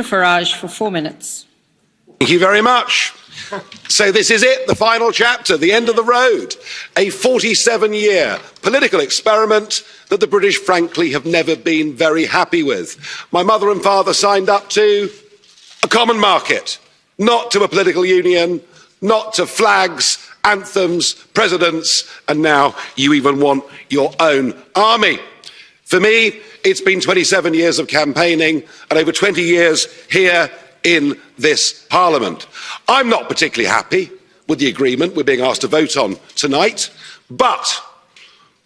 Farage for 4 minutes. Thank you very much. So this is it, the final chapter, the end of the road. A 47-year political experiment that the British, frankly, have never been very happy with. My mother and father signed up to a common market, not to a political union, not to flags, anthems, presidents, and now you even want your own army. For me, it's been 27 years of campaigning and over 20 years here in this Parliament. I'm not particularly happy with the agreement we're being asked to vote on tonight, but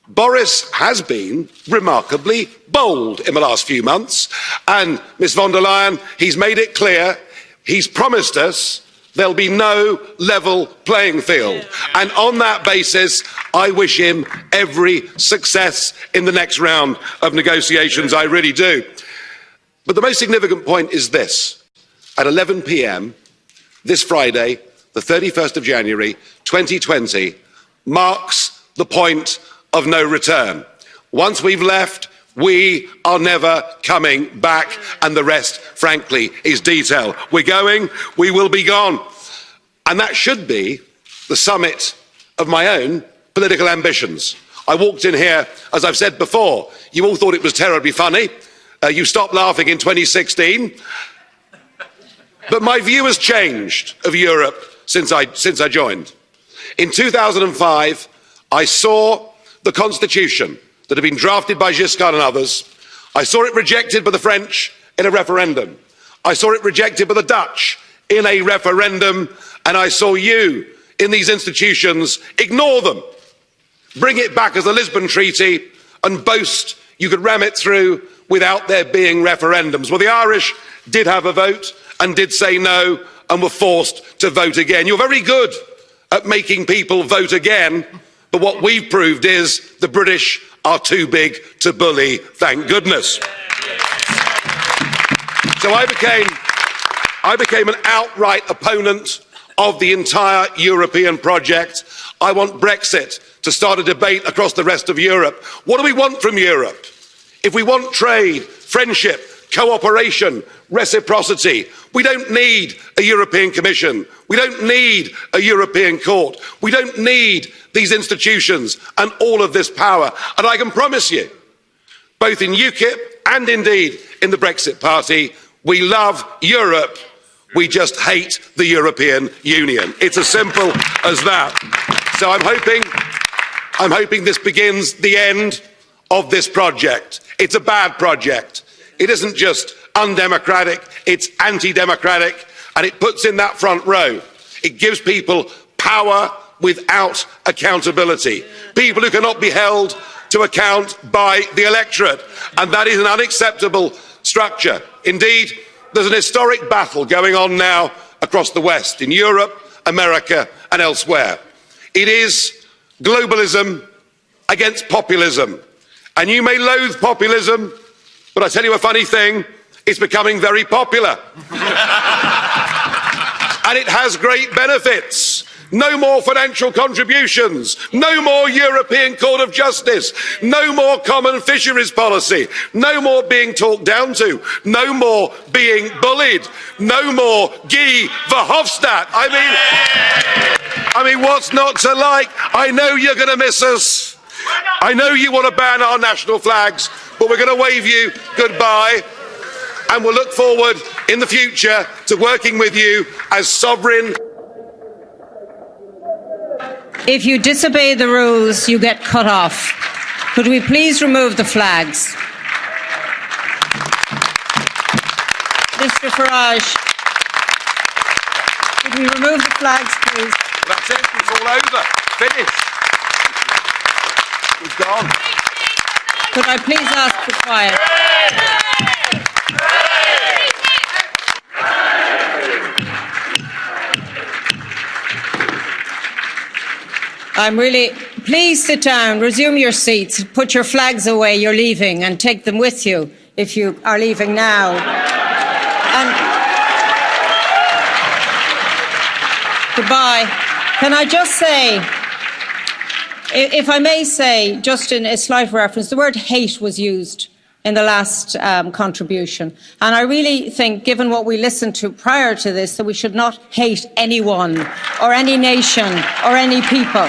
Boris has been remarkably bold in the last few months, and Ms von der Leyen, he's made it clear, he's promised us there'll be no level playing field. And on that basis, I wish him every success in the next round of negotiations, I really do. But the most significant point is this. At 11 p.m. this Friday, the 31st of January 2020, marks the point of no return. Once we've left, we are never coming back, and the rest, frankly, is detail. We're going, we will be gone. And that should be the summit of my own political ambitions. I walked in here, as I've said before, you all thought it was terribly funny. You stopped laughing in 2016. But my view has changed of Europe since I joined. In 2005, I saw the constitution that had been drafted by Giscard and others. I saw it rejected by the French in a referendum. I saw it rejected by the Dutch in a referendum. And I saw you in these institutions ignore them, bring it back as the Lisbon Treaty and boast you could ram it through without there being referendums. Well, the Irish did have a vote and did say no and were forced to vote again. You're very good at making people vote again, but what we've proved is the British are too big to bully, thank goodness. So I became an outright opponent of the entire European project. I want Brexit to start a debate across the rest of Europe. What do we want from Europe? If we want trade, friendship, cooperation, reciprocity, we don't need a European Commission. We don't need a European Court. We don't need these institutions and all of this power. And I can promise you, both in UKIP and indeed in the Brexit Party, we love Europe. We just hate the European Union. It's as simple as that. So I'm hoping this begins the end of this project. It's a bad project. It isn't just undemocratic, it's anti-democratic, and it puts in that front row. It gives people power without accountability. People who cannot be held to account by the electorate. And that is an unacceptable structure. Indeed, there's an historic battle going on now across the West, in Europe, America, and elsewhere. It is globalism against populism. And you may loathe populism, but I tell you a funny thing, it's becoming very popular. And it has great benefits. No more financial contributions, no more European Court of Justice, no more common fisheries policy, no more being talked down to, no more being bullied, no more Guy Verhofstadt. I mean, what's not to like? I know you're going to miss us. I know you want to ban our national flags, but we're going to wave you goodbye. And we'll look forward in the future to working with you as sovereign. If you disobey the rules, you get cut off. Could we please remove the flags? Mr. Farage, could we remove the flags, please? That's it, it's all over. Finished. We've gone. Could I please ask for quiet? Please sit down, resume your seats, put your flags away, you're leaving, and take them with you if you are leaving now. And goodbye. Can I just say, if I may say, just in a slight reference, the word hate was used in the last contribution. And I really think, given what we listened to prior to this, that we should not hate anyone or any nation or any people.